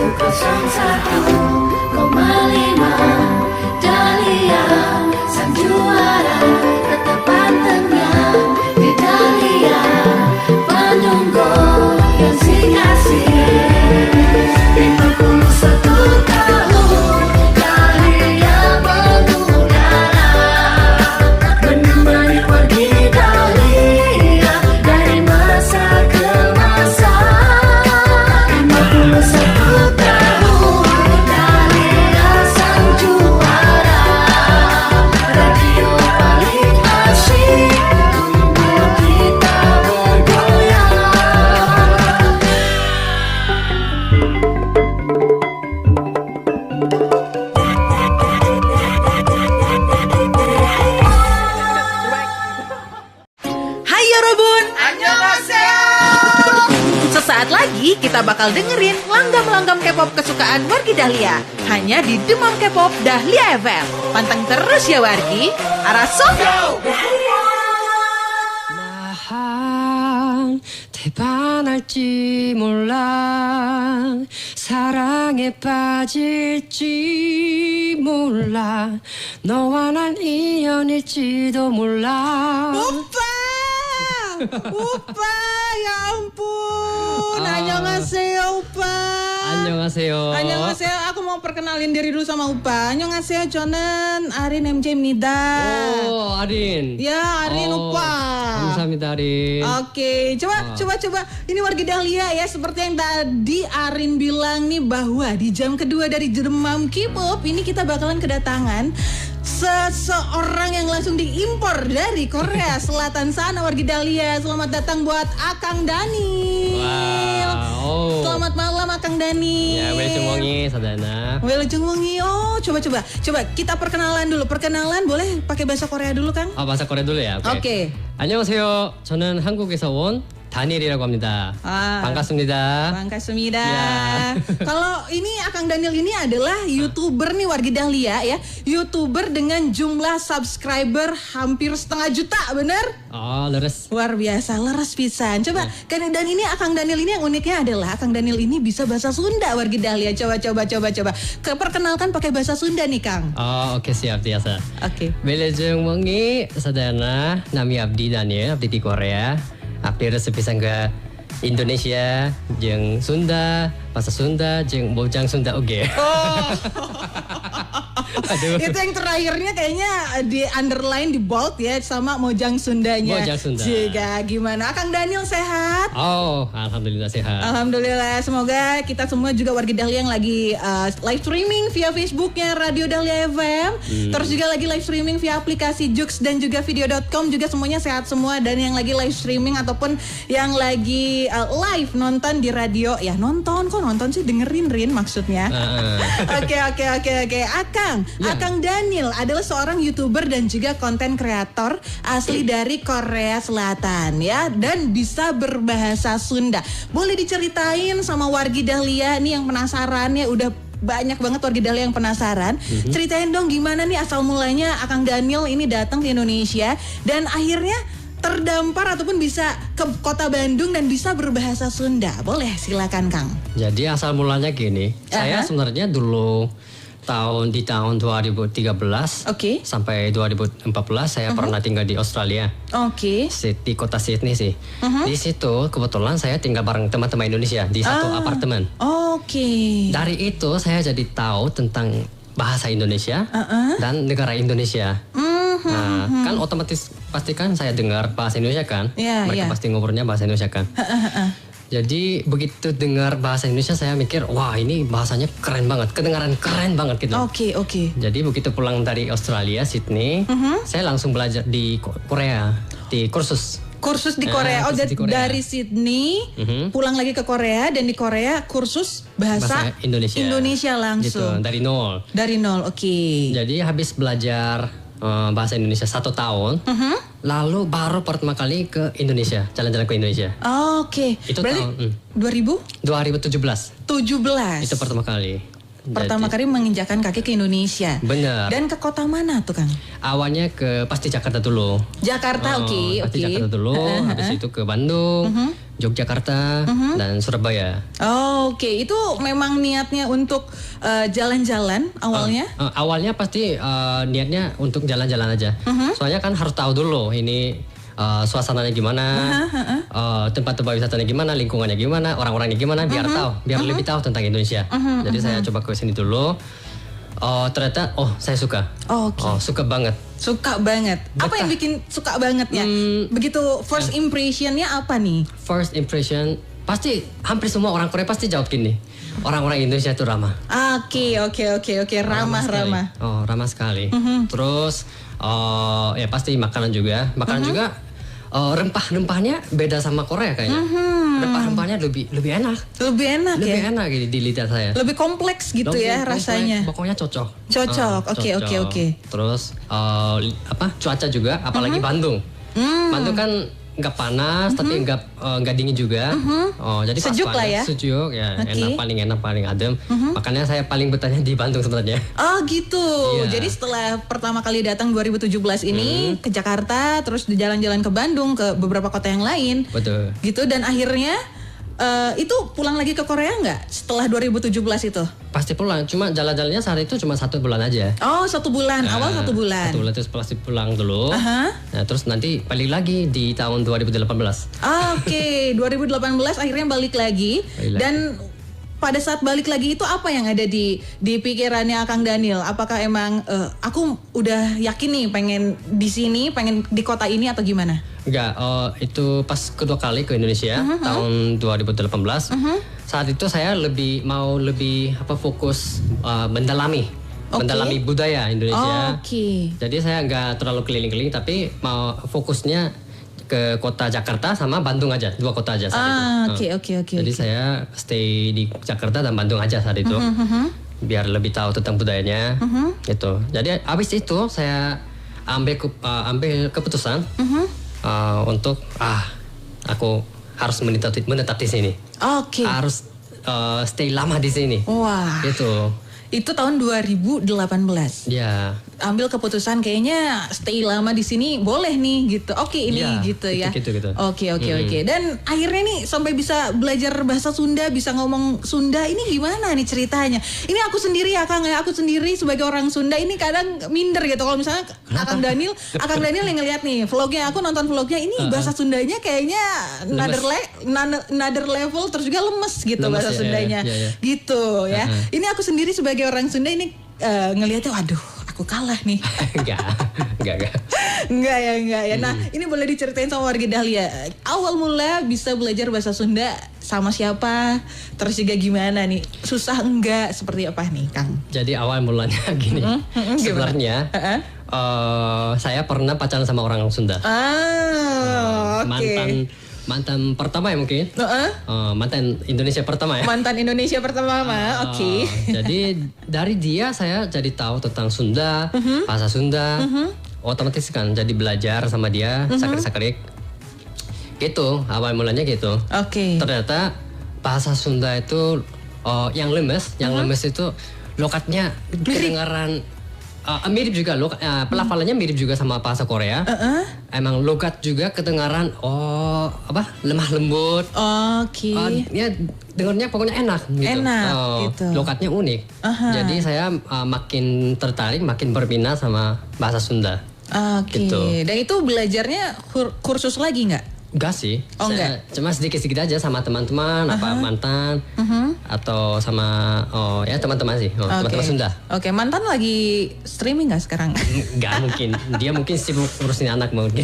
101,5 Dahlia sang juara tetap pantengnya di Dahlia penunggu yang sing asih 51 tahun Dahlia mengudara menemani wargi Dahlia dari masa ke masa 51 tahun Dahlia sang juara radio paling asik untuk kita bergoyang. Hai Yorobun, Annyeonghaseyo. sesaat lagi kita bakal dengerin langgam-langgam K-pop kesukaan Wargi Dahlia hanya di Demam K-pop Dahlia FM. Panteng terus ya Wargi. Araso. 난 대반할지 몰라 사랑에 빠질지 몰라 너와 난 인연일지도 몰라 Upa, ya ampun. Annyeonghaseyo, Upa. 안녕하세요. Annyeonghaseyo, aku mau perkenalin diri dulu sama Upa. Annyeonghaseyo, 저는 아린 MJ입니다. 오 아린 Ya, Arin Upa. 감사합니다 아린 Oke, coba. Ini Wargi Dahlia ya, seperti yang tadi Arin bilang nih bahwa di jam kedua dari Demam K-pop ini kita bakalan kedatangan seseorang yang langsung diimpor dari Korea Selatan sana, Wargi Dahlia. Selamat datang buat Akang Daniel. 와우 Selamat malam Akang Daniel. 야 웰중멍이 사다나 Wilujungmungi. Oh, coba kita perkenalan dulu. Perkenalan boleh pakai bahasa Korea dulu, Kang? 아 bahasa Korea dulu ya Oke. 안녕하세요 저는 한국에서 온 다니엘이라고 합니다 Ah. 반갑습니다 Bangka Sumida. Ya. Kalau ini Akang Daniel ini adalah YouTuber nih Wargi Dahlia ya. YouTuber dengan jumlah subscriber hampir 1,5 juta, bener? 아 leres Luar biasa, leres pisan. Coba, dan ini Akang Daniel ini yang uniknya adalah Akang Daniel ini bisa bahasa Sunda Wargi Dahlia. Coba. Perkenalkan pakai bahasa Sunda nih, Kang. oke siap biasa Oke. Wilujung멍이 사다나 남이 abdi Daniel abdi di Korea abdi resep pisang ke Indonesia jeung Sunda bahasa Sunda jeung bojang Sunda oge aduh Itu yang terakhirnya kayaknya di underline di bold ya sama Mojang Sundanya. Mojang Sunda. Jika gimana? Akang Daniel sehat? oh alhamdulillah sehat Alhamdulillah, semoga kita semua juga Wargi Dahlia yang lagi live streaming via Facebooknya Radio Dahlia FM, terus juga lagi live streaming via aplikasi Joox dan juga video.com juga semuanya sehat semua, dan yang lagi live streaming ataupun yang lagi live nonton di radio ya nonton sih dengerin Rin maksudnya. Oke. Akang Daniel adalah seorang YouTuber dan juga konten kreator asli dari Korea Selatan ya, dan bisa berbahasa Sunda. Boleh diceritain sama Wargi Dahlia nih yang penasaran ya, udah banyak banget Wargi Dahlia yang penasaran. Ceritain dong gimana nih asal mulanya Akang Daniel ini datang ke Indonesia dan akhirnya terdampar ataupun bisa ke kota Bandung dan bisa berbahasa Sunda. Boleh, silakan Kang. jadi asal mulanya gini saya sebenarnya dulu di tahun 2013 Oke. sampai 2014 saya pernah tinggal di Australia Oke. di kota Sydney sih. Di situ kebetulan saya tinggal bareng teman-teman Indonesia di satu apartemen. Oke. Dari itu saya jadi tahu tentang bahasa Indonesia dan negara Indonesia. Nah, kan otomatis pasti kan saya dengar bahasa Indonesia kan. Iya, Mereka iya. pasti ngobrolnya bahasa Indonesia kan. Jadi begitu dengar bahasa Indonesia saya mikir wah ini bahasanya keren banget, kedengaran keren banget gitu. Oke. Jadi begitu pulang dari Australia, Sydney, saya langsung belajar di Korea, di kursus. Kursus di Korea. Oh, kursus di Korea. dari Sydney pulang lagi ke Korea, dan di Korea kursus bahasa Indonesia. Indonesia Gitu, langsung. dari nol. Dari nol. Oke. Jadi habis belajar bahasa Indonesia 1 tahun, lalu baru pertama kali ke Indonesia, jalan-jalan ke Indonesia. Oke. Itu Berarti tahun 2017 2017. Itu pertama kali. pertama kali menginjakan kaki ke Indonesia. Bener. Dan ke kota mana tuh Kang? Awalnya pasti Jakarta dulu. Jakarta, oke. Pasti Jakarta dulu, habis itu ke Bandung, Yogyakarta, dan Surabaya. Oh, oke. Itu memang niatnya untuk jalan-jalan awalnya? Awalnya pasti niatnya untuk jalan-jalan aja. Soalnya kan harus tahu dulu ini suasananya gimana, tempat-tempat wisatanya gimana, lingkungannya gimana, orang-orangnya gimana, biar lebih tahu tentang Indonesia. Jadi saya coba ke sini dulu. Ternyata saya suka. Suka banget. Suka banget. Apa yang bikin suka bangetnya? Begitu first impressionnya apa nih? First impression pasti hampir semua orang Korea pasti jawab gini. Orang-orang Indonesia itu ramah. Oke. Ramah. Ramah sekali. Terus ya pasti makanan juga. Rempah-rempahnya beda sama Korea kayaknya. Rempah-rempahnya lebih enak. Lebih enak gitu di lidah saya. Lebih kompleks gitu ya rasanya. Pokoknya cocok. Oke. Terus cuaca juga, apalagi Bandung. Bandung kan nggak panas tapi nggak dingin juga. Jadi sejuk lah ya. Sejuk ya. Enak, paling adem. Makanya saya paling betahnya di Bandung sebenarnya. Oh gitu. Iya. Jadi setelah pertama kali datang 2017 ini ke Jakarta, terus di jalan-jalan ke Bandung, ke beberapa kota yang lain. Betul. Gitu, dan akhirnya itu pulang lagi ke Korea nggak setelah 2017 itu? Pasti pulang. Cuma jalan-jalannya saat itu cuma 1 bulan aja. Oh 1 bulan. Awal 1 bulan. 1 bulan terus pasti pulang dulu. Nah terus nanti balik lagi di tahun 2018. Oke, 2018 akhirnya balik lagi. Dan pada saat balik lagi itu apa yang ada di pikirannya Kang Daniel? Apakah emang aku udah yakin nih pengen di sini, pengen di kota ini atau gimana? Enggak, itu pas kedua kali ke Indonesia tahun 2018. Saat itu saya lebih fokus mendalami budaya Indonesia. Jadi saya nggak terlalu keliling-keliling, tapi mau fokusnya ke kota Jakarta sama Bandung aja, 2 kota aja saat itu. Oke. Jadi saya stay di Jakarta dan Bandung aja saat itu, biar lebih tahu tentang budayanya. Gitu. Jadi abis itu saya ambil keputusan untuk aku harus menetap di sini. Harus stay lama di sini. Wah. Gitu. Itu tahun 2018. Ya. Ambil keputusan kayaknya stay lama di sini boleh nih gitu. Gitu ya. Gitu. Oke. Dan akhirnya nih sampai bisa belajar bahasa Sunda, bisa ngomong Sunda, ini gimana nih ceritanya? Ini aku sendiri ya Kang, aku sendiri sebagai orang Sunda ini kadang minder gitu kalau misalnya Akang Daniel yang ngeliat nih vlognya, aku nonton vlognya ini bahasa Sundanya kayaknya another level, terus juga lemes gitu bahasa Sundanya. Gitu ya. Ini aku sendiri sebagai orang Sunda ini ngelihatnya waduh aku kalah nih. Enggak ya. Nah, ini boleh diceritain sama warga Dahlia. Awal mula bisa belajar bahasa Sunda sama siapa? Terus juga gimana nih? Susah enggak? Seperti apa nih, Kang? Jadi awal mulanya gini. Sebenarnya saya pernah pacaran sama orang Sunda. Mantan pertama ya mungkin. Mantan Indonesia pertama ya. Mantan Indonesia pertama mah. Oke. Jadi dari dia saya jadi tahu tentang Sunda, bahasa Sunda. Otomatis kan jadi belajar sama dia, sakrik-sakrik. Gitu, awal mulanya gitu. Ternyata bahasa Sunda itu yang lemes itu lokatnya kedengaran mirip juga pelafalannya mirip juga sama bahasa Korea. Emang logat juga kedengaran lemah lembut. Ya dengarnya pokoknya enak gitu. Gitu. Logatnya unik. Jadi saya makin tertarik, makin berminat sama bahasa Sunda. Gitu. Dan itu belajarnya kursus lagi nggak? Enggak sih. Enggak. Cuma sedikit-sedikit aja sama teman-teman, mantan atau sama teman-teman sih, teman-teman Sunda. Mantan lagi streaming nggak sekarang? Enggak mungkin. Dia mungkin sibuk ngurusin anak mungkin.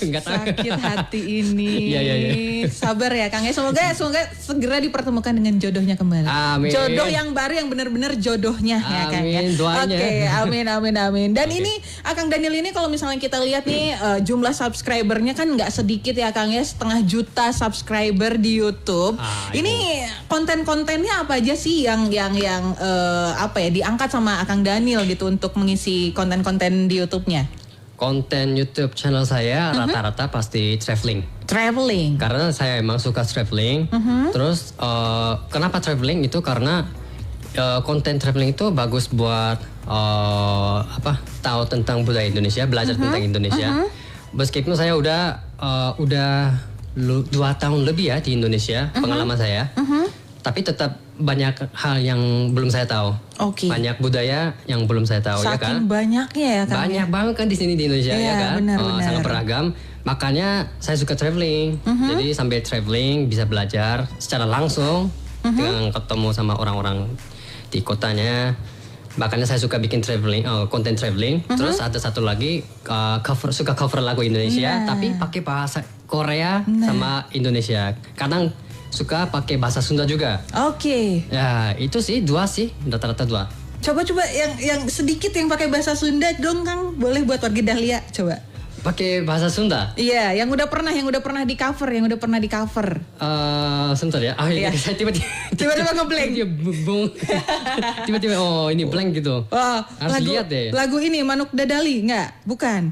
Enggak tahu. Sakit hati ini. Iya. Sabar ya Kang. Semoga segera dipertemukan dengan jodohnya kembali. Amin. Jodoh yang baru yang benar-benar jodohnya ya Kang ya. Doanya. Amin. Dan ini Kang Daniel ini kalau misalnya kita lihat nih jumlah subscribernya kan nggak sedikit ya Kang ya, 500 juta subscriber di YouTube. Ini konten-kontennya apa aja sih yang diangkat sama Kang Daniel gitu untuk mengisi konten-konten di YouTube-nya? Konten YouTube channel saya rata-rata pasti traveling. Karena saya emang suka traveling. Terus kenapa traveling itu karena konten traveling itu bagus buat tahu tentang budaya Indonesia, belajar tentang Indonesia. Meskipun saya udah 2 tahun lebih ya di Indonesia pengalaman saya, tapi tetap banyak hal yang belum saya tahu. Banyak budaya yang belum saya tahu. Saking ya kan? banyaknya ya kan. Banyak banget kan di sini di Indonesia ya kan. Benar. Sangat beragam. Makanya saya suka traveling. Jadi sambil traveling bisa belajar secara langsung dengan ketemu sama orang-orang di kotanya. Makanya saya suka bikin traveling, konten traveling. Terus ada satu lagi suka cover lagu Indonesia, tapi pakai bahasa Korea sama Indonesia. Kadang suka pakai bahasa Sunda juga. Ya itu sih 2 sih, rata-rata 2. Coba yang sedikit yang pakai bahasa Sunda dong Kang, boleh buat warga Dahlia coba. Pakai bahasa Sunda? Iya, yang udah pernah di cover, Sebentar ya. Saya tiba-tiba ngeblank. Tiba-tiba ini blank gitu. Harus lihat deh. Lagu ini Manuk Dadali, enggak? Bukan.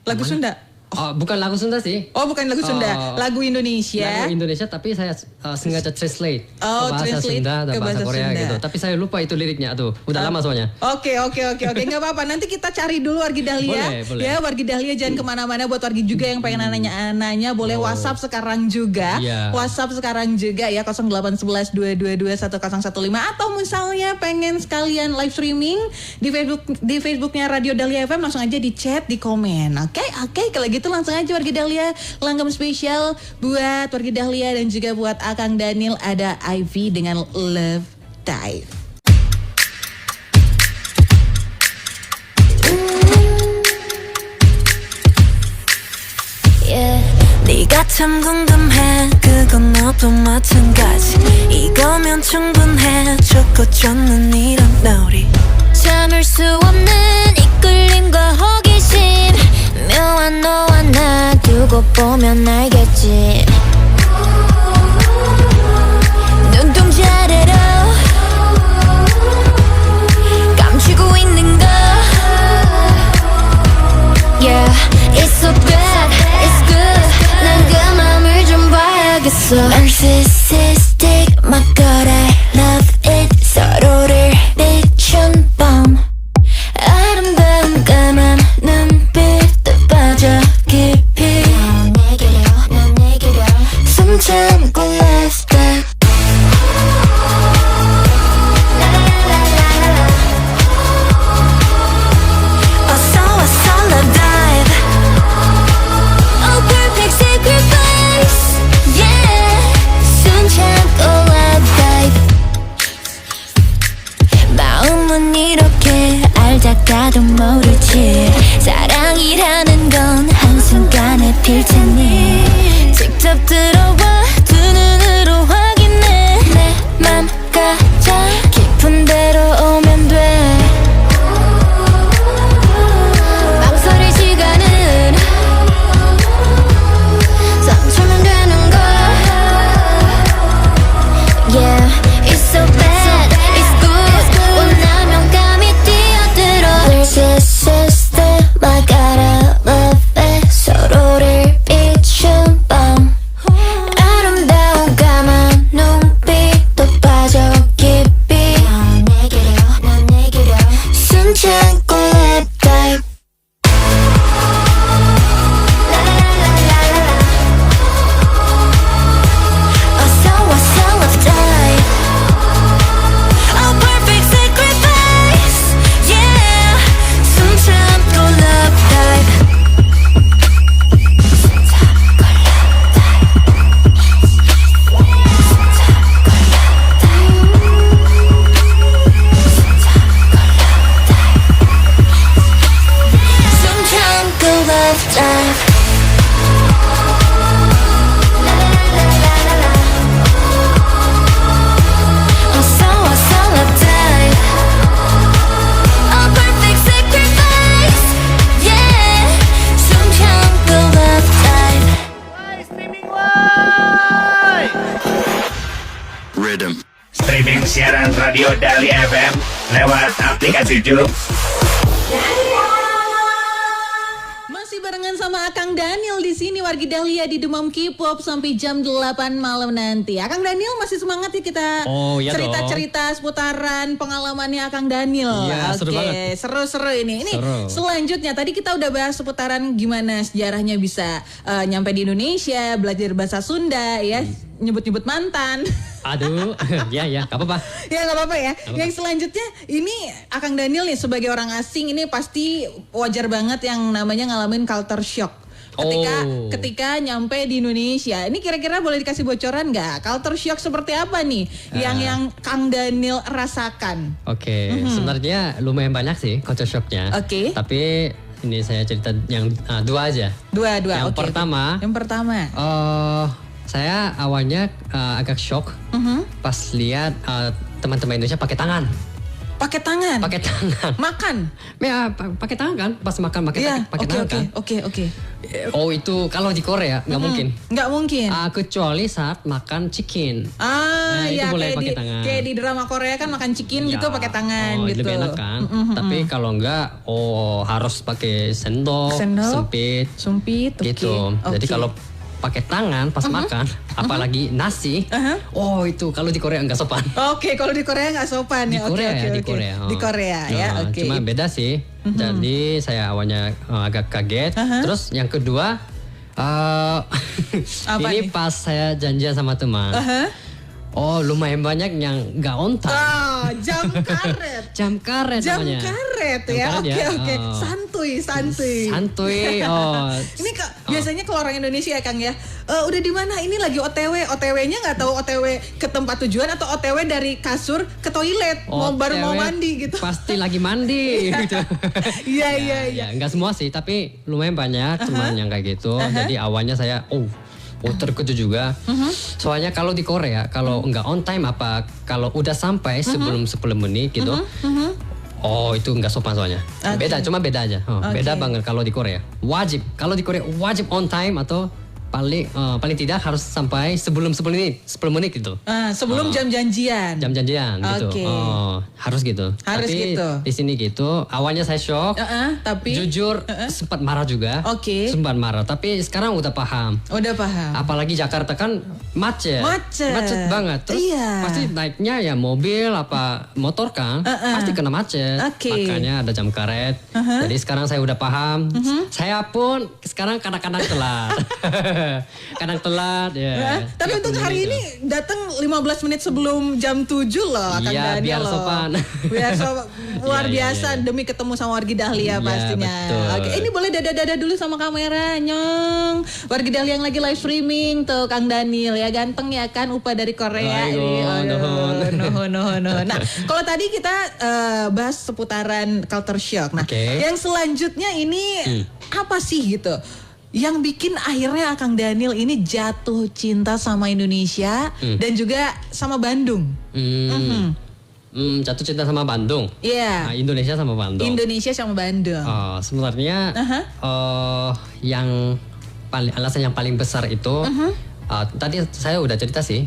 Lagu mana? Sunda. Bukan lagu Sunda sih. Bukan lagu Sunda. Lagu Indonesia. Lagu Indonesia tapi saya sengaja translate ke bahasa translate Sunda dan ke bahasa bahasa Korea Sunda. gitu. Tapi saya lupa itu liriknya tuh. Udah lama soalnya. Oke, nggak apa-apa. Nanti kita cari dulu wargi Dahlia. Boleh. Ya, wargi Dahlia jangan kemana-mana. Buat wargi juga yang pengen nanya, boleh WhatsApp sekarang juga. Iya. WhatsApp sekarang juga ya 0811 222 1015 atau misalnya pengen sekalian live streaming di Facebooknya Radio Dahlia FM, langsung aja di chat, di komen. Oke. Kalau gitu langsung aja wargi Dahlia langgam spesial buat wargi Dahlia dan juga buat Akang Daniel, ada Ivy dengan Love Dive. 네가 참 궁금해 그건 너도 마찬가지 이거면 충분해 좋고 좋는 이런 놀이 참을 수 없는 이끌림과 호기심 묘한 너와 나 두고 보면 알겠지 눈동자래로 감추고 있는 거 Yeah, it's so bad, it's good 난 그 맘을 좀 봐야겠어 Narcissistic, my god I love it 서로를 비춘 밤 아름다운 까만 눈빛도 빠져 깊이 넌 내게려 숨 참고 last time 어서 love dive Oh perfect sacrifice Yeah 숨 참고 love dive 마음은 이렇게 알다가도 모르지 사랑이라는 건 한순간에 필 테니 직접 들어와 두 눈으로 확인해 내 맘 가장 깊은 데로 오면 돼 망설일 시간은 삼초면 되는 걸 Yeah, it's so bad, it's good 원하면 감이 뛰어들어 Narcissistic, my god I love it 서로를 비춘 밤 아름다운 까만 눈빛도 빠져 깊이 넌 내게려 숨 참고 lap dive 어서 love dive Oh perfect sacrifice Yeah 숨 참고 love dive 숨 참고 love dive 어서 love dive Oh perfect sacrifice Yeah 숨 참고 love dive Rhythm. Streaming siaran Radio Dahlia FM lewat aplikasi Joox. Masih barengan sama Akang Daniel di sini Wargi Dahlia di Demam K-pop sampai jam 8 malam nanti. Akang Daniel masih semangat ya kita Oh, iya cerita-cerita seputaran pengalamannya Akang Daniel. Iya, seru banget. Seru-seru ini. Ini Seru. selanjutnya tadi kita udah bahas seputaran gimana sejarahnya bisa nyampe di Indonesia, belajar bahasa Sunda ya, nyebut-nyebut mantan. Aduh, ya, gak apa-apa. Ya nggak apa-apa ya. Yang selanjutnya ini Akang Daniel nih sebagai orang asing ini pasti wajar banget yang namanya ngalamin culture shock. Ketika nyampe di Indonesia. Ini kira-kira boleh dikasih bocoran nggak? Culture shock seperti apa nih yang Kang Daniel rasakan? Oke, sebenarnya lumayan banyak sih culture shocknya. Oke. Tapi ini saya cerita yang dua aja. Dua. Yang Oke. pertama. Yang pertama. Saya awalnya agak shock pas lihat teman-teman Indonesia pakai tangan. Pakai tangan. Makan. Ya, pakai tangan kan? Pas makan pakai tangan kan? Oke. Oh itu kalau di Korea nggak mungkin. Nggak mungkin. Kecuali saat makan chicken. Itu ya, boleh pakai tangan. Kayak di drama Korea kan makan chicken gitu pakai tangan gitu. Lebih enak kan. Tapi kalau enggak, harus pakai sendok, Sumpit. gitu. Jadi kalau pakai tangan pas makan, apalagi nasi, itu kalau di Korea nggak sopan. Oke, kalau di Korea nggak sopan ya. Di Korea. Di Korea ya. Oke. Cuma beda sih. Jadi saya awalnya agak kaget. Terus yang kedua, Apa ini nih? pas saya janjian sama teman. Lumayan banyak yang nggak on time. Jam karet. Jam karet namanya. Jam karet Jam ya. karet ya. Oke. Santuy. Santuy. Ini biasanya kalau orang Indonesia ya Kang ya. Udah di mana? Ini lagi OTW. OTW-nya nggak tahu OTW ke tempat tujuan atau OTW dari kasur ke toilet. Baru mau mandi gitu. Pasti lagi mandi gitu. Iya. Ya, nggak semua sih, tapi lumayan banyak teman yang kayak gitu. Jadi awalnya saya terkejut juga. Soalnya kalau di Korea kalau nggak on time kalau udah sampai sebelum 10 menit gitu. Itu nggak sopan soalnya. Cuma beda aja. Beda banget kalau di Korea. Kalau di Korea wajib on time atau paling tidak harus sampai sebelum 10 menit gitu. Sebelum jam janjian. Jam janjian gitu. Oke. Harus gitu. Tapi gitu. di sini gitu. Awalnya saya shock. Tapi jujur sempat marah juga. Oke. Sempat marah. Tapi sekarang udah paham. Apalagi Jakarta kan macet banget. Terus pasti naiknya ya mobil motor kan. Pasti kena macet. Makanya ada jam karet. Jadi sekarang saya udah paham. Saya pun sekarang kadang-kadang telat. Kadang telat ya. Tapi untuk hari ini datang 15 menit sebelum jam 7 loh Kang Daniel biar loh. sopan. Biar luar biasa demi ketemu sama Wargi Dahlia pastinya. Betul. Oke, ini boleh dada-dada dulu sama kamera, Nyong. Wargi Dahlia yang lagi live streaming tuh Kang Daniel ya, ganteng ya kan, upa dari Korea ini. Nuhun. Nah, kalau tadi kita bahas seputaran culture shock. Nah, yang selanjutnya ini apa sih gitu? Yang bikin akhirnya Kang Daniel ini jatuh cinta sama Indonesia dan juga sama Bandung. Jatuh cinta sama Bandung. Iya. Indonesia sama Bandung. Sebenarnya yang alasan yang paling besar itu tadi saya udah cerita sih.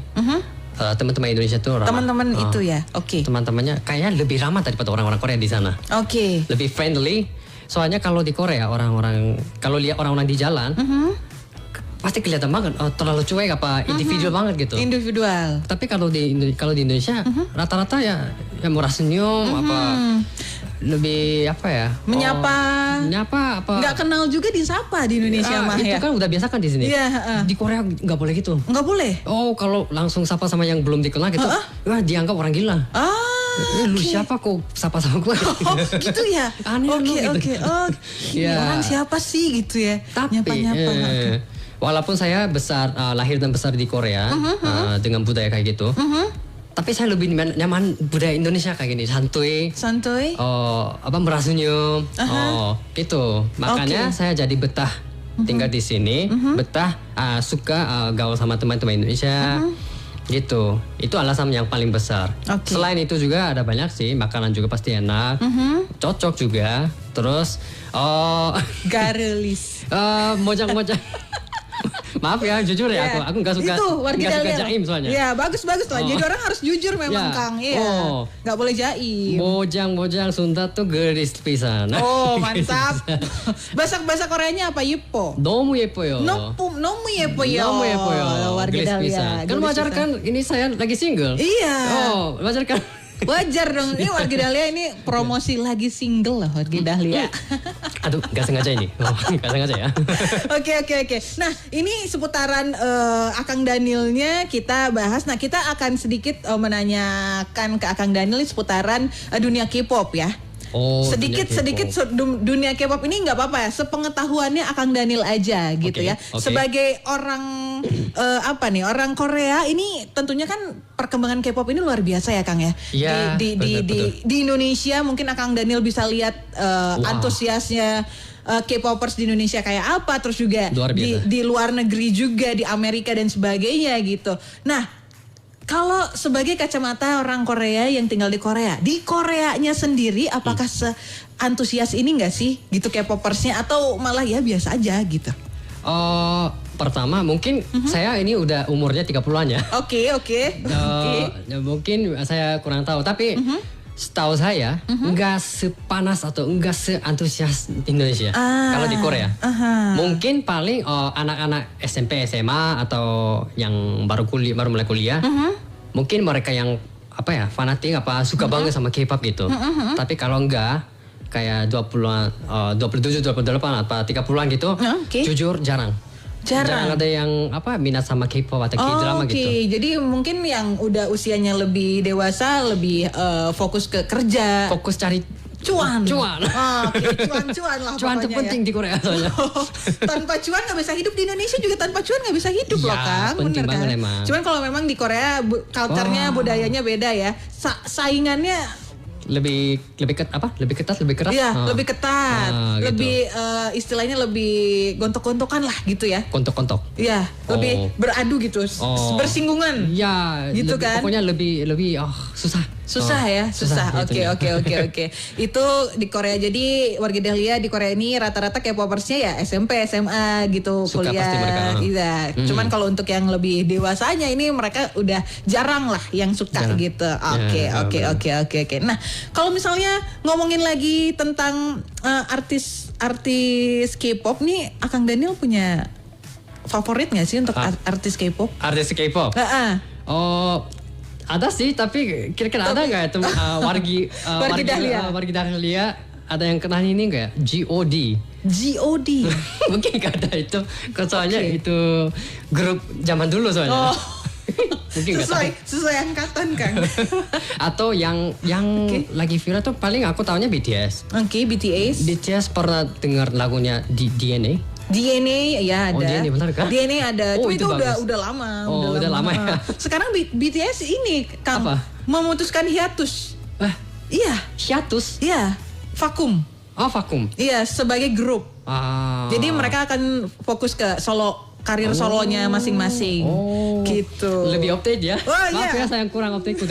Teman-teman Indonesia tuh ramah. Teman-teman itu ya. Oke. Teman-temannya kayaknya lebih ramah daripada orang-orang Korea di sana. Oke. Lebih friendly. Soalnya kalau di Korea kalau lihat orang-orang di jalan pasti kelihatan banget terlalu cuek individual banget gitu. Individual. Tapi kalau di Indonesia rata-rata ya murah senyum lebih menyapa nggak apa kenal juga disapa di Indonesia mah itu ya. kan udah biasa kan di sini. Di Korea nggak boleh gitu. Nggak boleh. Kalau langsung sapa sama yang belum dikenal gitu dianggap orang gila. Lu siapa kok sapa sama gue? Gitu ya. Aneh Oke. Orang siapa sih gitu ya. Tapi nyapa. Walaupun saya lahir dan besar di Korea dengan budaya kayak gitu, tapi saya lebih nyaman budaya Indonesia kayak gini, santuy. Merah senyum, gitu. Makanya saya jadi betah tinggal di sini, betah suka gaul sama teman-teman Indonesia. Gitu, itu alasan yang paling besar. Selain itu juga ada banyak sih, makanan juga pasti enak, cocok juga. Terus, garelis, mojang-mojang. Maaf ya, jujur ya, Iya. aku nggak suka Itu wargi nggak suka Dahlia. jaim soalnya. Iya, bagus lah. Oh. Jadi orang harus jujur memang, Ya. Kang. Iya. Oh. Nggak boleh jaim. Bojang Sunda tuh geris pisan. Oh, mantap. Bahasa Koreanya apa? Yippo. Nomu yepoyo. Nomu yepoyo. Nomu yepoyo. Wargi Gelis Dahlia. pisan. Kan Gelis wajar pisan. kan ini saya lagi single. Iya. Oh, wajar kan? Wajar dong. Ini Wargi Dahlia ini promosi lagi single lah Wargi Dahlia. Aduh, nggak sengaja ini. Oh, nggak sengaja ya. Oke. Nah, ini seputaran Akang Danielnya kita bahas. Nah, kita akan sedikit menanyakan ke Akang Daniel seputaran dunia K-pop ya. Oh, sedikit dunia K-pop ini nggak apa-apa ya, sepengetahuannya Akang Daniel aja gitu Oke, ya. oke. Sebagai orang orang Korea ini tentunya kan perkembangan K-pop ini luar biasa ya Kang ya. Iya, betul. Di Indonesia mungkin Akang Daniel bisa lihat antusiasnya K-popers di Indonesia kayak apa, terus juga Luar biasa. di luar negeri juga, di Amerika dan sebagainya gitu. Nah, kalau sebagai kacamata orang Korea yang tinggal di Koreanya sendiri apakah seantusias ini nggak sih gitu K-popersnya, atau malah ya biasa aja gitu? Pertama mungkin saya ini udah umurnya 30-an ya. Oke. Mungkin saya kurang tahu, tapi setahu saya nggak sepanas atau nggak seantusias Indonesia kalau di Korea. Mungkin paling anak-anak SMP, SMA atau yang baru mulai kuliah, mungkin mereka yang fanatik suka banget sama K-pop gitu. Tapi kalau enggak kayak 20-an, 27, 28 atau 30-an gitu, jujur jarang ada yang minat sama K-pop atau K-drama gitu. Jadi mungkin yang udah usianya lebih dewasa lebih fokus ke kerja, Fokus cari cuan. Cuan Cuan lah cuan pokoknya terpenting ya. di Korea soalnya. Tanpa cuan nggak bisa hidup, di Indonesia juga tanpa cuan nggak bisa hidup loh Ya, Kang, penting bener kan? banget emang. Cuman kalau memang di Korea culture-nya, budayanya beda ya, saingannya lebih ketat, lebih keras. iya, lebih ketat, gitu. lebih istilahnya lebih gontok-gontokan lah gitu ya. Kontok-kontok. Iya, lebih beradu gitu, bersinggungan. Ya, Gitu kan? Pokoknya lebih susah. Susah ya, susah. Oke. Itu di Korea. Jadi Wargi Dahlia di Korea ini rata-rata K-popersnya ya SMP, SMA gitu, Suka kuliah. pasti mereka. Iya. Cuman kalau untuk yang lebih dewasanya ini mereka udah jarang lah yang suka Jarang. gitu. Ya, Oke. Nah, kalau misalnya ngomongin lagi tentang artis K-pop nih, Akang Daniel punya favorit nggak sih untuk artis K-pop? Artis K-pop. Oh, ada sih, tapi kira-kira ada nggak itu Wargi Dahlia ada yang kenal ini nggak? G.O.D. Mungkin nggak ada itu, soalnya itu grup zaman dulu soalnya. Mungkin nggak tahu. Sesuai angkatan Kang. Atau yang lagi viral tuh paling aku tahunya BTS. Oke, BTS. BTS pernah dengar lagunya DNA? DNA ya ada. Oh, DNA benar kan? DNA ada. Oh, Cuma itu itu bagus. udah lama. Oh, udah lama ya. Sekarang BTS ini Kang Apa? memutuskan hiatus. Iya, Hiatus. iya. Vakum. Oh, vakum. Iya, sebagai grup. Jadi mereka akan fokus ke karir solonya masing-masing. Gitu. Lebih update ya. Oh, Maaf iya. ya, saya kurang update.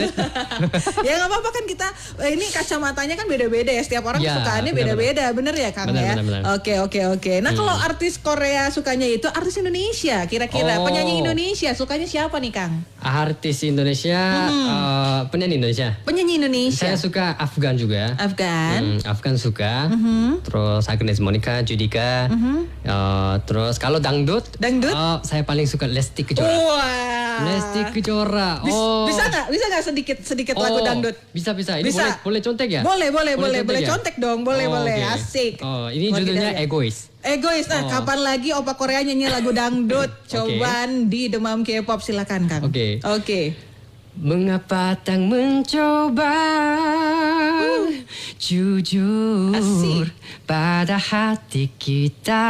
Ya nggak apa-apa kan, kita ini kacamatanya kan beda-beda ya, setiap orang Ya, kesukaannya benar, beda-beda, bener ya Kang ya. Benar. Oke. Nah kalau artis Korea sukanya itu artis Indonesia, kira-kira penyanyi Indonesia sukanya siapa nih Kang? Artis Indonesia, penyanyi Indonesia. Penyanyi Indonesia. Saya suka Afgan juga. Afgan. Afgan suka. Terus Agnes Monica, Judika. Terus kalau dangdut, saya paling suka Lesti Kejora. Wah. Lesti Kejora. Bisa nggak sedikit lagu dangdut? Bisa. Ini Bisa. boleh contek ya? Boleh ya? contek dong, boleh. Oke. Asik. Ini Wargi judulnya Dahlia. Egois. Egois. Nah, kapan lagi opa Korea nyanyi lagu dangdut? Cobaan di Demam K-pop, silakan Kang. Oke. Mengapa tak mencoba jujur Asik. pada hati kita,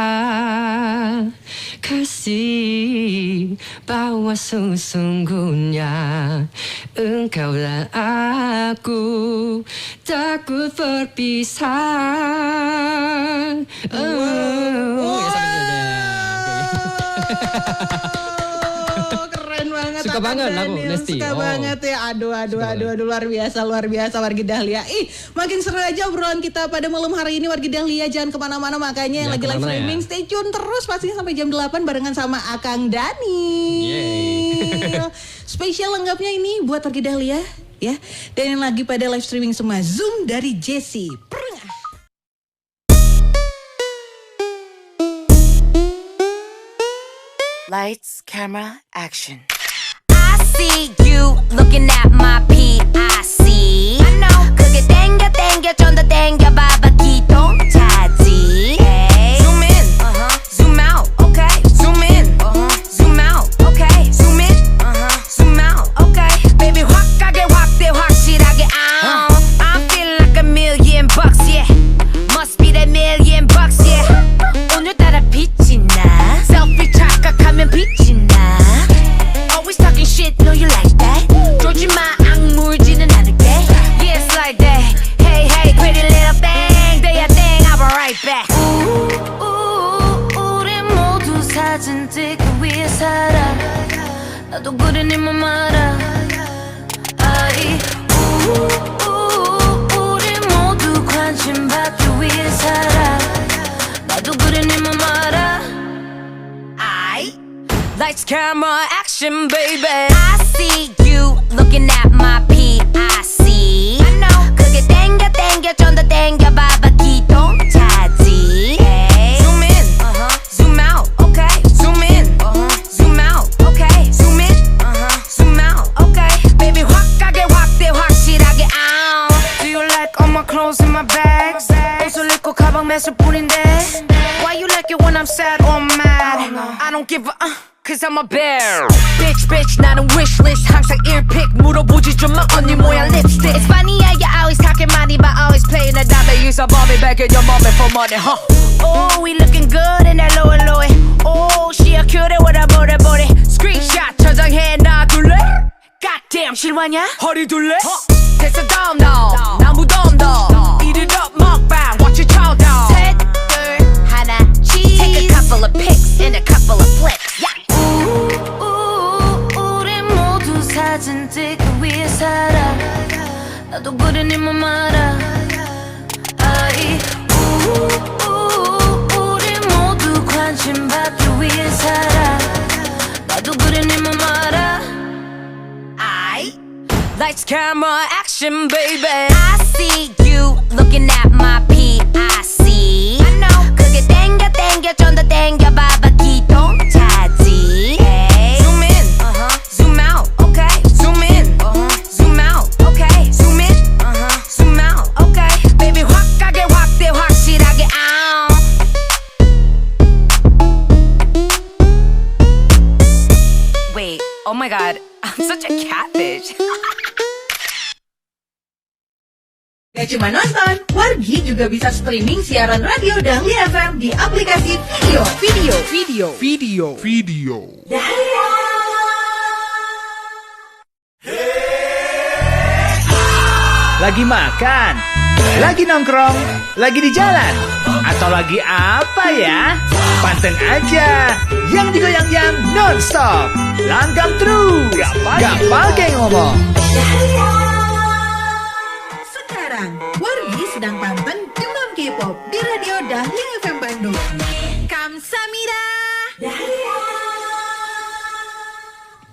kasih bahwa sesungguhnya engkau dan aku takut berpisah. Keren banget banget. Suka Akang banget aku, Daniel. Lesti. Suka Oh. banget ya. Aduh, luar biasa Wargi Dahlia. Makin seru aja obrolan kita pada malam hari ini Wargi Dahlia. Jangan kemana-mana, makanya yang Jangan lagi live kemana-mana streaming ya. stay tune terus pastinya sampai jam 8 barengan sama Akang Daniel. Spesial lengkapnya ini buat Wargi Dahlia ya. Dan yang lagi pada live streaming semua Zoom dari Jessie. Lights, camera, action. I see you looking at my PIC. I know. 그게 땡겨 좀 더 땡겨봐봐 기동 타지. Zoom in, zoom out, okay. Zoom in, zoom out, okay. Zoom in, zoom out, okay. Baby 확 가게 확대 확실하게. I'm feeling like $1,000,000, yeah. Must be that $1,000,000, yeah. 오늘따라 빛이 나. Selfie 착각하면 빛이 나. Always talking shit, know you like that. 조지마 악물지는 않을게. Yeah, it's like that. Hey, hey, pretty little thing. Do your thing, I'll be right back. 우리 모두 사진 찍기 위해 살아. 나도 그래 네 맘 알아. 아이, 우리 모두 관심 받기 위해 살아. 나도 그래 네 맘 알아. Lights, camera, action, baby. I see you looking at my PIC. I know. 그게 땡겨 좀 더 땡겨봐봐 기동 타지. Zoom in, zoom out, okay. Zoom in, zoom out, okay. Zoom in, zoom out, okay. Baby 확 가게 확대 확실하게. Do you like all my clothes in my bags? 옷을 입고 가방 매실 뿐인데. Why you like it when I'm sad or mad? I don't give a cause I'm a bear. Bitch 나는 wishlist 항상 earpick 물어보지 좀 마 언니 모양 lipstick. It's funny how you always talking money but always playing the dumb. They use a bomb back in your mommy for money, huh? Oh, we looking good in that lower low. Oh, she a cutie with a booty. Screenshot 저장해 놔둘래? Goddamn, 실화냐? 허리 둘래? 됐어 다음 나 무덤 더 Eat it up 먹방 watch it chow down. 셋, 둘, 하나, cheese. Take a couple of pics and a couple of flicks. Yeah. 우리 모두 사진 찍기 위해 살아. 나도 그래 네 맘 알아. 아이, 우리 모두 관심 받기 위해 살아. 나도 그래 네 맘 알아. Lights, camera, action, baby. I see you looking at my PIC. I know. 그게 땡겨 좀 더 땡겨봐봐 기동 타지. Zoom in, zoom out, okay. Zoom in, zoom out, okay. Zoom in, zoom out, okay. Baby 확 가게 확대 확실하게. Wait, oh my god, I'm such a catfish. Gak cuma nonton, Wargi juga bisa streaming siaran radio Dahlia FM di aplikasi video. Lagi makan, lagi nongkrong, lagi di jalan, atau lagi apa ya? Panteng aja, yang digoyang-yang non-stop, langgam terus, gak pakai ngomong. Sekarang, Wargi sedang panteng Demam K-pop di radio Dahlia FM Bandung. Kamsahamnida.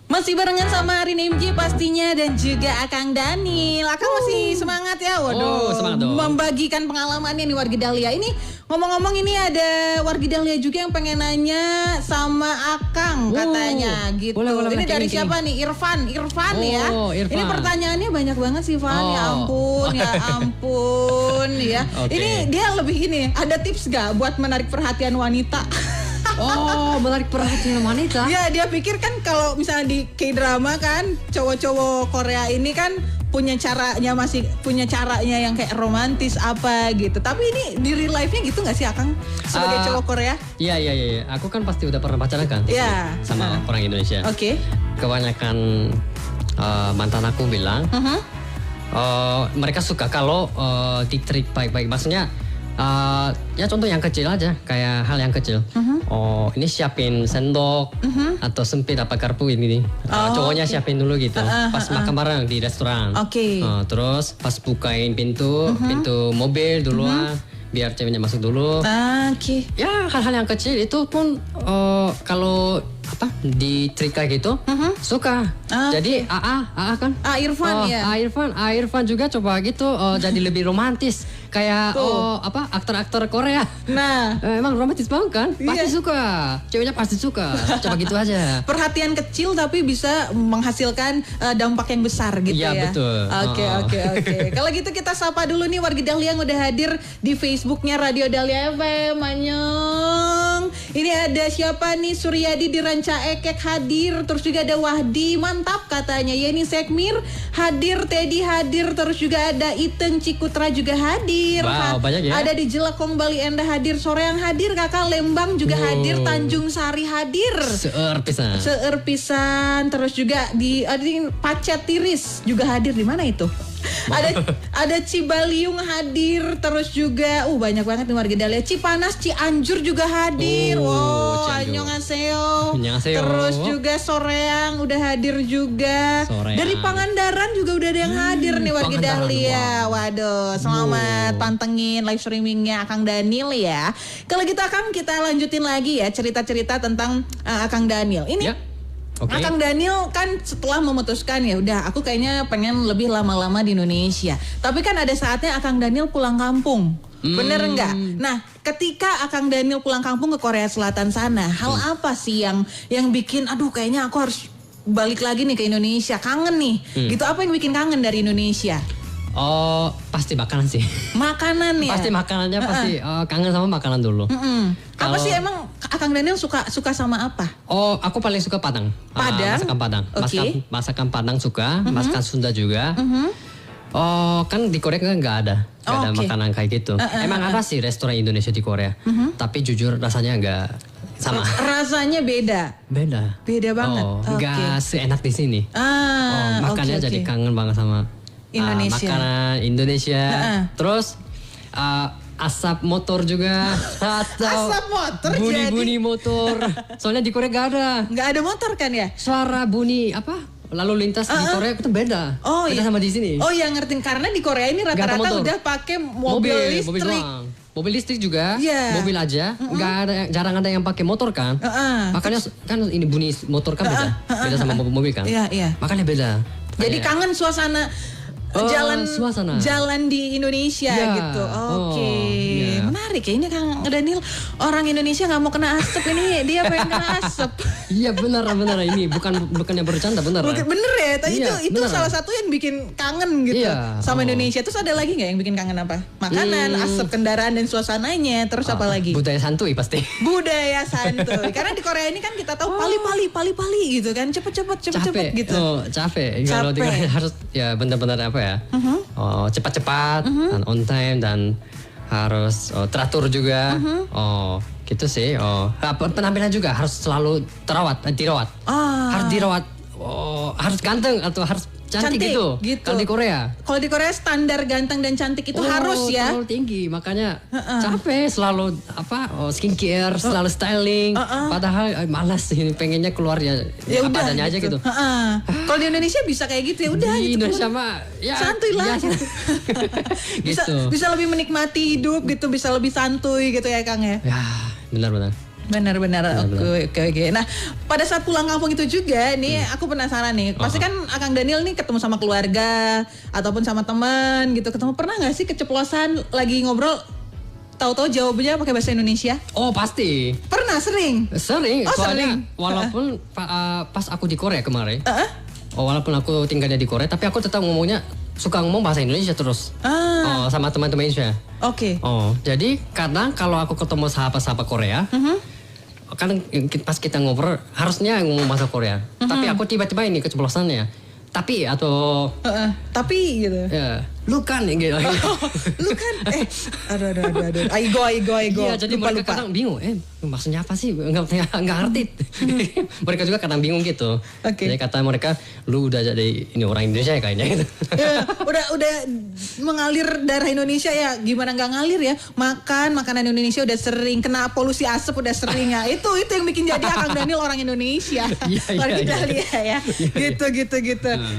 Masih barengan sama Arin MJ pastinya dan juga Akang Daniel. Akang masih semangat ya, waduh. Semangat dong. Membagikan pengalamannya nih Wargi Dahlia. Ini ngomong-ngomong ini ada Wargi Dahlia juga yang pengen nanya sama Akang katanya gitu. Boleh, Ini dari kirim. siapa nih? Irfan ya. Irfan. Ini pertanyaannya banyak banget sih Van. Ya ampun. Ya. Oke. Ini dia lebih ini. Ada tips gak buat menarik perhatian wanita? Oh, menarik perhatian wanita. Ya dia pikir kan kalau misalnya di K-drama kan cowok-cowok Korea ini kan punya caranya yang kayak romantis apa gitu. Tapi ini di real life-nya gitu nggak sih Akang sebagai cowok Korea? Iya. Aku kan pasti udah pernah pacaran kan. Iya. Sama orang Indonesia. Oke. Kebanyakan mantan aku bilang mereka suka kalau ditreat baik-baik. Maksudnya Ya contoh yang kecil aja, kayak hal yang kecil. Oh, ini siapin sendok atau sempit apa garpu ini. Cowoknya siapin dulu gitu. Pas makan bareng di restoran. Oke. Terus pas bukain pintu mobil duluan, biar ceweknya masuk dulu. Oke. Ya hal-hal yang kecil itu pun ditrika gitu suka. Jadi AA kan. Irfan ya. Irfan juga coba gitu jadi lebih romantis kayak aktor-aktor Korea. Nah, Emang romantis banget kan? Pasti suka. Ceweknya pasti suka. Coba gitu aja. perhatian kecil tapi bisa menghasilkan dampak yang besar gitu ya. Iya, betul. Oke. Kalau gitu kita sapa dulu nih warga Dahlia yang udah hadir di Facebooknya Radio Dahlia FM. Annyeong. Ini ada siapa nih? Suryadi di Ranca Ekek hadir. Terus juga ada Wahdi, mantap katanya. Yeni Sekmir hadir, Teddy hadir. Terus juga ada Iteng Cikutra juga hadir. Wow, banyak ya. Ada di Jelekong Bali Enda hadir. Sore yang hadir Kakak Lembang juga hadir. Tanjung Sari hadir. Seueur pisan. Terus juga di Pacet Tiris juga hadir. Di mana itu? ada Cibaliung hadir. Terus juga banyak banget nih warga Dahlia. Cipanas, Cianjur juga hadir. Wow, annyeonghaseyo. Terus juga Soreang udah hadir juga. Dari Pangandaran juga udah ada yang hadir nih warga Dahlia. Waduh, selamat pantengin live streamingnya Akang Daniel ya. Kalau gitu Akang, kita lanjutin lagi ya cerita-cerita tentang Akang Daniel. Ini Okay. Akang Daniel kan setelah memutuskan ya udah aku kayaknya pengen lebih lama-lama di Indonesia. Tapi kan ada saatnya Akang Daniel pulang kampung. Bener nggak? Nah, ketika Akang Daniel pulang kampung ke Korea Selatan sana, hal apa sih yang bikin aduh kayaknya aku harus balik lagi nih ke Indonesia, kangen nih. Gitu, apa yang bikin kangen dari Indonesia? Oh, pasti makanan sih. Makanan ya. Pasti makanannya pasti kangen sama makanan dulu. Apa sih emang Akang Daniel suka sama apa? Oh, aku paling suka Padang. Masakan Padang. Okay. Masakan Padang suka, masakan Sunda juga. Oh, kan di Korea kan nggak ada makanan kayak gitu. Emang ada sih restoran Indonesia di Korea, tapi jujur rasanya nggak sama. Rasanya beda. Beda banget. Nggak seenak di sini. Makanya jadi kangen banget sama Indonesia. Makanan Indonesia. Terus asap motor juga atau asap motor bunyi motor. Soalnya di Korea nggak ada motor kan ya? Suara bunyi lalu lintas di Korea itu beda. Beda sama di sini. Oh ya, ngerti, karena di Korea ini rata-rata udah pakai mobil listrik. Mobil listrik juga, Yeah. mobil aja, jarang ada yang pakai motor kan. Makanya kan ini bunyi motor kan beda sama mobil kan. Iya. Makanya beda. Jadi kangen suasana jalan di Indonesia gitu. Oke. Menarik ya, ini Kang Daniel orang Indonesia nggak mau kena asap, ini dia pengen kena asap. Iya benar ini bukannya bercanda benar. Bener ya, tapi itu bener. salah satu yang bikin kangen gitu sama Indonesia. Terus ada lagi nggak yang bikin kangen apa? Makanan, asap kendaraan dan suasananya. Terus apa lagi? Budaya santuy pasti. Budaya santuy. Karena di Korea ini kan kita tahu pali gitu kan, cepet gitu. Capek. Kalau di Korea harus ya benar-benar apa ya? Cepat-cepat, dan on time dan harus teratur juga. Gitu sih. Penampilan juga harus selalu dirawat. Harus dirawat. Harus ganteng atau harus cantik gitu. Kalau di Korea standar ganteng dan cantik itu harus ya. Terlalu tinggi, makanya capek selalu skincare, selalu styling. Padahal malas ini pengennya keluar ya apa adanya aja gitu. Kalau di Indonesia bisa kayak gitu ya udah. Di gitu. Indonesia mah ya santuy lah. Gitu. Bisa lebih menikmati hidup gitu, bisa lebih santuy gitu ya Kang ya. Ya, benar. Benar. Oke. Nah, pada saat pulang kampung itu juga nih aku penasaran nih. Pasti kan Akang Daniel nih ketemu sama keluarga ataupun sama teman gitu. Pernah nggak sih keceplosan lagi ngobrol tahu-tahu jawabnya pakai bahasa Indonesia? Oh, pasti. Pernah sering? Soalnya walaupun pas aku di Korea kemarin. Walaupun aku tinggalnya di Korea, tapi aku tetap suka ngomong bahasa Indonesia terus. Sama teman-teman Indonesia. Oke. Jadi kadang kalau aku ketemu sahabat-sahabat Korea, kan pas kita ngobrol harusnya ngomong bahasa Korea. Tapi aku tiba-tiba ini keceplosannya. Tapi gitu. Ya. lu kan gitu. Lu kan aduh. Aigo. Iya, jadi mereka kadang bingung, maksudnya apa sih? Enggak ngerti. Mereka juga kadang bingung gitu. Oke. Jadi kata mereka, lu udah jadi ini orang Indonesia ya kayaknya gitu. Ya, udah mengalir darah Indonesia ya. Gimana nggak ngalir ya? Makanan Indonesia udah sering, kena polusi asap udah sering ya. Itu yang bikin jadi Akang Daniel orang Indonesia. Wargi Dahlia ya. Gitu.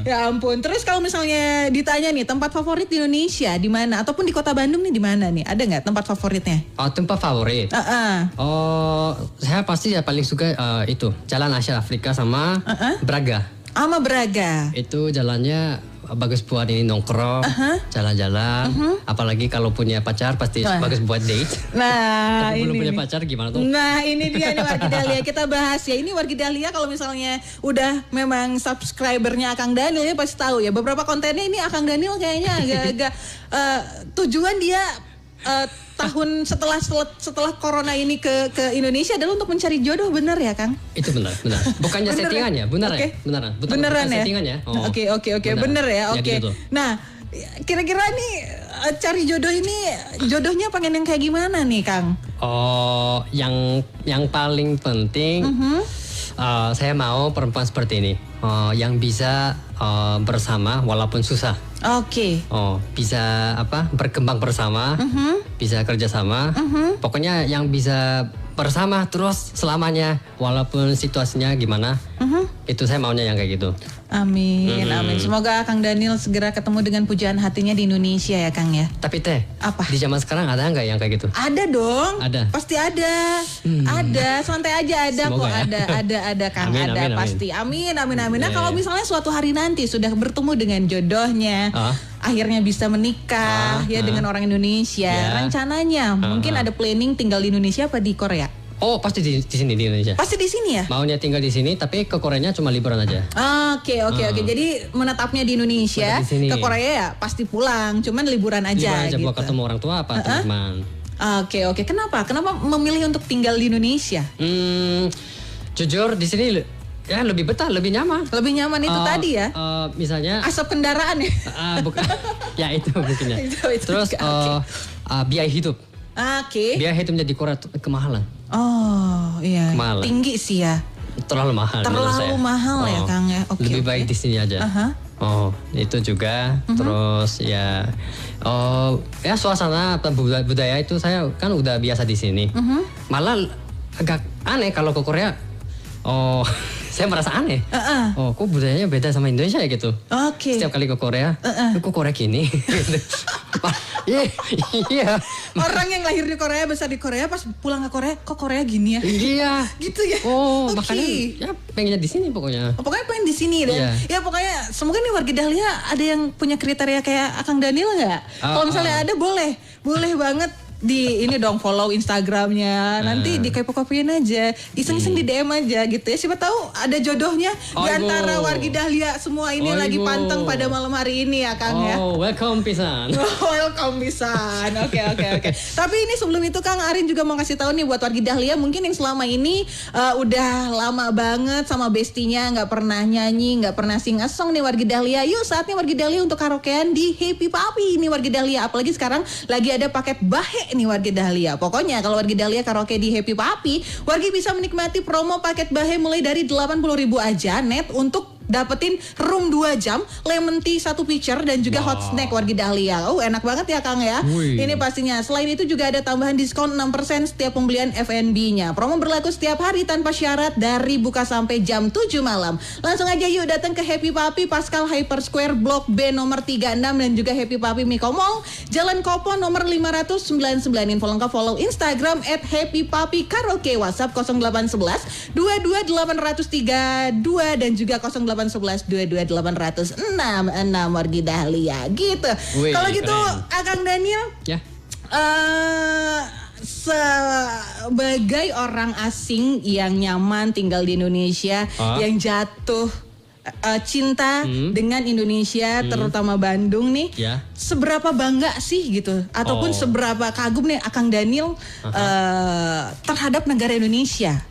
Ya ampun. Terus kalau misalnya ditanya nih tempat favorit di Indonesia di mana? Ataupun di Kota Bandung nih di mana nih? Ada nggak tempat favoritnya? Oh, tempat favorit. Oh, saya pasti ya paling suka itu Jalan Asia Afrika sama Braga. Sama Braga. Itu jalannya bagus buat ini nongkrong, jalan-jalan. Apalagi kalau punya pacar pasti bagus buat date. Nah, tapi ini belum punya nih. pacar gimana tuh? Nah, ini dia nih Wargi Dahlia. Kita bahas ya. Ini Wargi Dahlia kalau misalnya udah memang subscribernya Akang Daniel ya pasti tahu ya. Beberapa kontennya ini Akang Daniel kayaknya agak-agak tujuan dia tahun setelah corona ini ke Indonesia adalah untuk mencari jodoh, benar ya Kang? Itu benar. Bukannya Bener settingannya, benar Oke. ya? Beneran Beneran ya? settingannya. Oke, bener ya. Oke. gitu. Nah, kira-kira nih cari jodoh ini jodohnya pengen yang kayak gimana nih Kang? Oh, yang paling penting saya mau perempuan seperti ini. Yang bisa bersama walaupun susah. Oke. Bisa berkembang bersama, bisa kerjasama. Pokoknya yang bisa bersama terus selamanya walaupun situasinya gimana. Itu saya maunya yang kayak gitu. Amin. Semoga Kang Daniel segera ketemu dengan pujaan hatinya di Indonesia ya Kang ya. Tapi Teh, Apa? di zaman sekarang ada nggak yang kayak gitu? Ada dong. Ada. Pasti ada. Ada, santai aja ada. Semoga kok ya. ada Kang, Amin, ada amin, amin. pasti. Amin. Nah, Ya, kalau ya. misalnya suatu hari nanti sudah bertemu dengan jodohnya, akhirnya bisa menikah dengan orang Indonesia, Ya. rencananya mungkin ada planning tinggal di Indonesia apa di Korea? Oh, pasti di sini di Indonesia. Pasti di sini ya? Maunya tinggal di sini tapi ke Koreanya cuma liburan aja. Oke. Jadi menetapnya di Indonesia, Menetap di sini. ke Korea ya pasti pulang, cuman liburan aja Liburan aja gitu. buat ketemu orang tua apa teman. Oke. Kenapa memilih untuk tinggal di Indonesia? Jujur di sini ya lebih betah, lebih nyaman. Lebih nyaman itu tadi ya? Misalnya Asap kendaraan ya? bukan ya itu mungkinnya. Itu Terus juga, biaya hidup. Oke. Biaya hidup di Korea tuh kemahalan. Oh iya. Kemahalan. Tinggi sih ya. Terlalu mahal menurut saya. Terlalu mahal ya Kang ya. Oke. Lebih baik di sini aja. Itu juga. Terus ya suasana budaya itu saya kan udah biasa di sini. Malah agak aneh kalau ke Korea. Saya merasa aneh. Kok budayanya beda sama Indonesia ya gitu. Oke. Setiap kali ke Korea, kok Korea gini? Iya. Orang yang lahir di Korea, besar di Korea, pas pulang ke Korea, kok Korea gini ya? Iya. Gitu ya? Oke. Makanya ya pengennya di sini pokoknya. Pokoknya pengen di sini deh. Iya. Ya pokoknya semoga nih Wargi Dahlia ada yang punya kriteria kayak Akang Daniel nggak? Kalau misalnya ada boleh banget di ini dong follow Instagramnya, nanti di kepo-kepoin aja, iseng-iseng di DM aja gitu ya. Siapa tahu ada jodohnya di antara Wargi Dahlia semua ini lagi panteng pada malam hari ini ya Kang ya. Welcome pisan. Welcome pisan. Oke. Tapi ini sebelum itu Kang Arin juga mau kasih tahu nih buat Wargi Dahlia mungkin yang selama ini udah lama banget sama bestinya nggak pernah nyanyi, nggak pernah sing a song nih Wargi Dahlia. Yuk saatnya Wargi Dahlia untuk karaokean di Happy Papi ini Wargi Dahlia. Apalagi sekarang lagi ada paket bahe nih Wargi Dahlia. Pokoknya kalau Wargi Dahlia karaoke di Happy Papi, Wargi bisa menikmati promo paket bahe mulai dari 80.000 aja net untuk dapetin room 2 jam, lemon tea 1 pitcher dan juga hot snack Wargi Dahlia. Enak banget ya Kang ya. Wih. Ini pastinya. Selain itu juga ada tambahan diskon 6% setiap pembelian F&B-nya. Promo berlaku setiap hari tanpa syarat dari buka sampai jam 7 malam. Langsung aja yuk datang ke Happy Papi Pascal Hyper Square Blok B nomor 36 dan juga Happy Papi Miko Mall, Jalan Kopo nomor 599. Info lengkap follow Instagram @happypapi karaoke, WhatsApp 0811 22803 dan juga 0811 22806 Wargi Dahlia gitu. Wih, Kalau gitu keren. Akang Daniel Ya. sebagai orang asing yang nyaman tinggal di Indonesia, yang jatuh cinta dengan Indonesia, terutama Bandung nih, Ya. seberapa bangga sih gitu, ataupun seberapa kagum nih Akang Daniel terhadap negara Indonesia?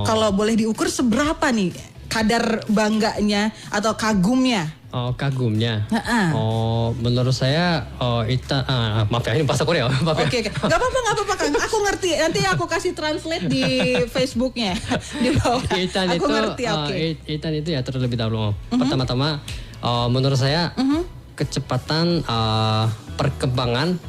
Kalau boleh diukur seberapa nih kadar bangganya atau kagumnya kagumnya. Ha-ha. Menurut saya maaf ya, ini bahasa Korea. Maaf ya. Oke. Gak apa-apa Kang. Aku ngerti. Nanti aku kasih translate di Facebooknya di bawah. Itan Aku itu, ngerti. Oke. Itan itu ya terlebih dahulu. Pertama-tama, menurut saya kecepatan perkembangan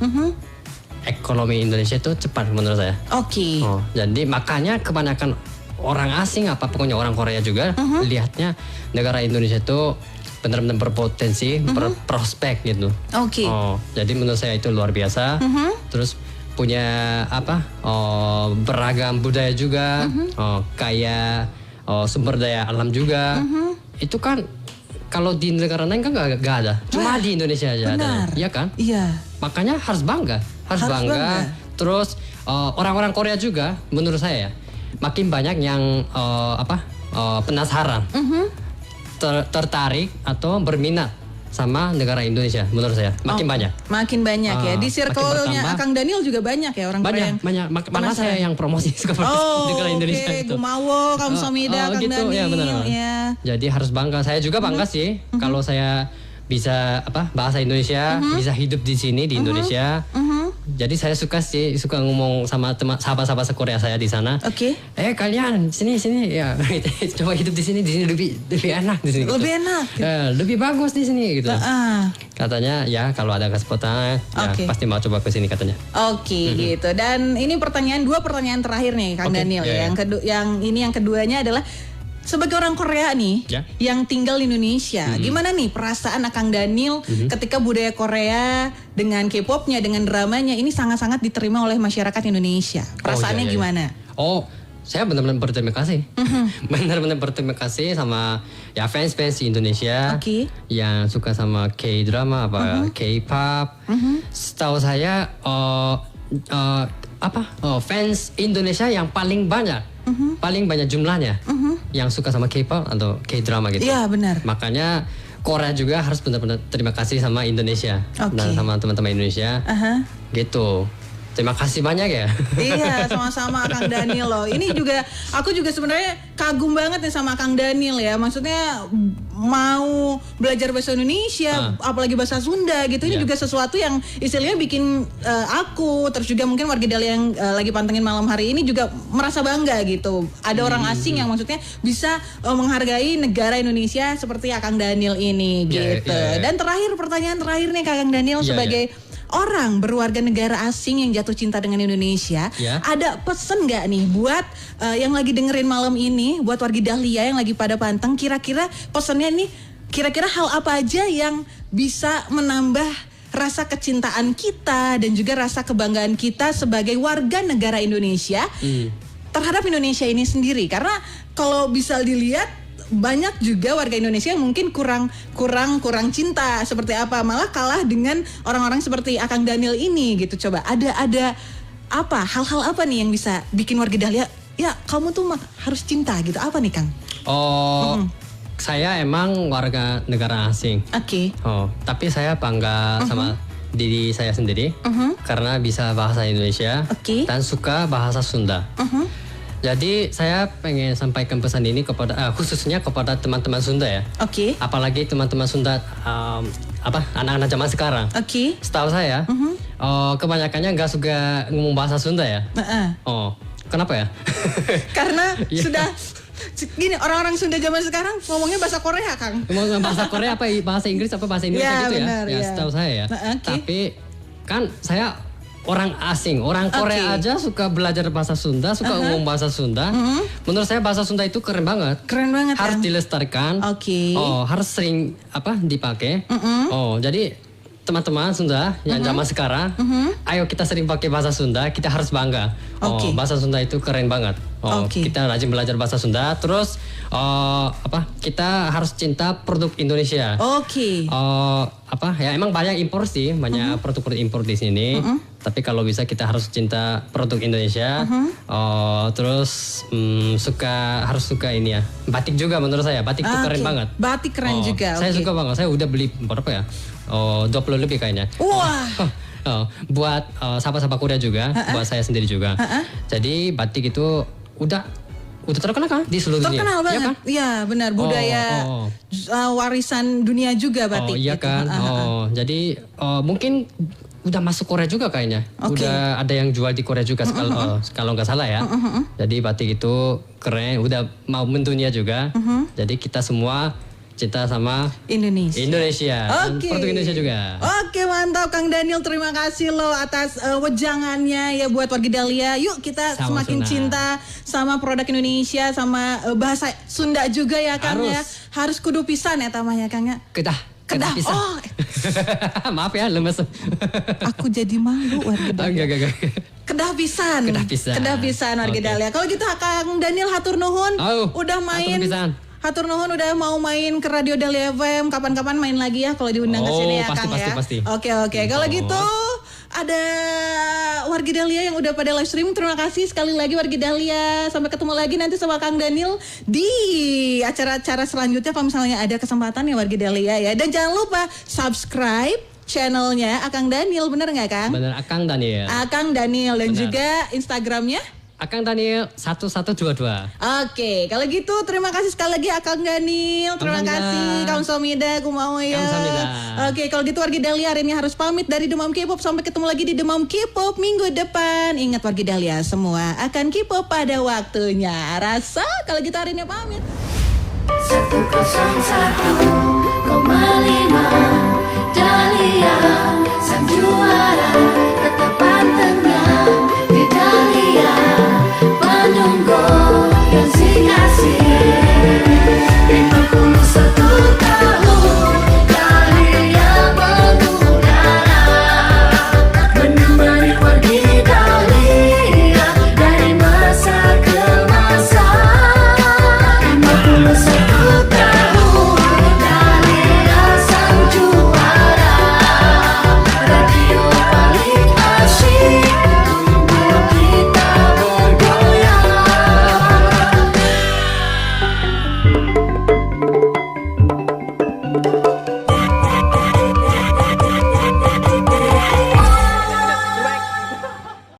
ekonomi Indonesia itu cepat menurut saya. Oke. Jadi makanya kebanyakan orang asing apa pokoknya orang Korea juga lihatnya negara Indonesia itu benar-benar berpotensi, berprospek gitu. Oke. Jadi menurut saya itu luar biasa. Terus punya beragam budaya juga, kaya sumber daya alam juga. Itu kan kalau di negara lain kan gak ada, cuma di Indonesia aja ada, iya kan? Iya. Makanya harus bangga. Terus orang-orang Korea juga menurut saya makin banyak yang penasaran, tertarik atau berminat sama negara Indonesia menurut saya makin banyak. Makin banyak ya. Di circle-nya bertambah. Akang Daniel juga banyak ya orang Korea yang Banyak. Malah saya yang promosi negara Indonesia itu. Gumawo, Kamsamida, Akang gitu, Daniel. ya benar. Ya. Jadi harus bangga. Saya juga bangga sih kalau saya bisa bahasa Indonesia, bisa hidup di sini di Indonesia. Jadi saya suka ngomong sama sahabat-sahabat Korea saya di sana. Oke. Kalian sini ya coba hidup di sini lebih enak di sini. Lebih gitu. enak. Lebih bagus di sini gitu. Ah. Katanya ya kalau ada kesempatan ya pasti mau coba ke sini katanya. Oke, gitu. Dan ini dua pertanyaan terakhir nih Kang Daniel. Ya. Yang keduanya adalah sebagai orang Korea nih yang tinggal di Indonesia, gimana nih perasaan Akang Daniel ketika budaya Korea dengan K-popnya, dengan dramanya ini sangat-sangat diterima oleh masyarakat Indonesia? Perasaannya gimana? Saya benar-benar berterima kasih. Benar-benar berterima kasih sama ya fans-fans di Indonesia yang suka sama K-drama K-pop. Setahu saya fans Indonesia yang paling banyak jumlahnya yang suka sama K-pop atau K-drama gitu. Iya benar. Makanya Korea juga harus benar-benar terima kasih sama Indonesia dan sama teman-teman Indonesia. Gitu. Terima kasih banyak ya. Iya, sama-sama Kang Daniel loh. Ini juga aku juga sebenarnya kagum banget nih sama Kang Daniel ya. Maksudnya mau belajar bahasa Indonesia, apalagi bahasa Sunda gitu. Ini juga sesuatu yang istilahnya bikin aku terus juga mungkin warga Dahlia yang lagi pantengin malam hari ini juga merasa bangga gitu. Ada orang asing yang maksudnya bisa menghargai negara Indonesia seperti Kang Daniel ini gitu. Dan pertanyaan terakhir nih Kang Daniel sebagai orang berwarga negara asing yang jatuh cinta dengan Indonesia, ada pesan nggak nih buat yang lagi dengerin malam ini, buat warga Dahlia yang lagi pada panteng, kira-kira pesannya nih, kira-kira hal apa aja yang bisa menambah rasa kecintaan kita dan juga rasa kebanggaan kita sebagai warga negara Indonesia terhadap Indonesia ini sendiri? Karena kalau bisa dilihat banyak juga warga Indonesia yang mungkin kurang cinta seperti apa, malah kalah dengan orang-orang seperti Akang Daniel ini gitu. Coba ada apa hal-hal apa nih yang bisa bikin warga Dahlia ya kamu tuh harus cinta gitu, apa nih Kang? Saya emang warga negara asing. Tapi saya bangga sama diri saya sendiri karena bisa bahasa Indonesia dan suka bahasa Sunda. Jadi saya pengen sampaikan pesan ini kepada khususnya kepada teman-teman Sunda ya. Apalagi teman-teman Sunda anak-anak zaman sekarang. Setahu saya kebanyakannya nggak suka ngomong bahasa Sunda ya. Kenapa ya? Karena sudah gini, orang-orang Sunda zaman sekarang ngomongnya bahasa Korea Kang. Ngomong bahasa Korea apa bahasa Inggris apa bahasa Indonesia gitu benar, ya. Setahu saya ya. Tapi kan saya orang asing, orang Korea aja suka belajar bahasa Sunda, suka ngomong bahasa Sunda. Menurut saya bahasa Sunda itu keren banget. Harus dilestarikan. Harus sering dipakai. Jadi teman-teman Sunda yang zaman sekarang, ayo kita sering pakai bahasa Sunda, kita harus bangga. Bahasa Sunda itu keren banget. Kita rajin belajar bahasa Sunda, terus kita harus cinta produk Indonesia. Ya emang banyak impor sih, banyak produk-produk impor di sini. Tapi kalau bisa kita harus cinta produk Indonesia. Terus harus suka ini ya. Batik juga menurut saya, batik itu keren banget. Batik keren juga. Saya suka banget. Saya udah beli berapa ya? 20 lebih kayaknya. Wah. Buat sahabat-sahabat Korea juga, buat saya sendiri juga. Jadi batik itu udah terkenal kan di seluruh dunia. Terkenal Iya banget. kan? Iya, benar, budaya warisan dunia juga batik. Oh iya gitu. kan. Jadi mungkin udah masuk Korea juga kayaknya. Oke. Udah ada yang jual di Korea juga kalau nggak salah ya. Jadi batik itu keren, udah mau mendunia juga. Jadi kita semua cinta sama Indonesia. Oke. Produk Indonesia juga. Oke, mantap Kang Daniel, terima kasih loh atas wejangannya ya buat wargi Dahlia. Yuk kita Sama semakin Sunda. cinta sama produk Indonesia, sama bahasa Sunda juga ya Kang ya. Harus kudu pisan ya tamanya Kang ya. Kedah. pisan. Oh, Maaf ya lemes. aku jadi malu wargi Dahlia. Enggak. Kedah pisan. Kedah pisan wargi Oke. Dahlia. Kalau gitu Kang Daniel hatur nuhun udah main. hatur pisan. Hatur nuhun udah mau main ke Radio Dahlia FM. Kapan-kapan main lagi ya kalau diundang ke sini ya Kang ya. Pasti. Oke. Kalau gitu ada wargi Dahlia yang udah pada live stream. Terima kasih sekali lagi wargi Dahlia. Sampai ketemu lagi nanti sama Kang Daniel di acara-acara selanjutnya kalau misalnya ada kesempatan ya wargi Dahlia ya. Dan jangan lupa subscribe channelnya Akang Daniel, bener nggak Kang? Bener, Akang Daniel. Akang Daniel dan Benar. juga Instagramnya. Akang Daniel 1122. Oke, kalau gitu terima kasih sekali lagi Akang Daniel. Terima Kamsahamnida. kasih Kamsahamnida, kumaha ya. Kamsahamnida. Oke, kalau gitu wargi Dahlia hari ini harus pamit dari Demam K-pop. Sampai ketemu lagi di Demam K-pop minggu depan. Ingat wargi Dahlia semua akan K-pop pada waktunya. Rasa kalau gitu hari ini pamit. 101,5 Dahlia sang juara tetap pantengnya.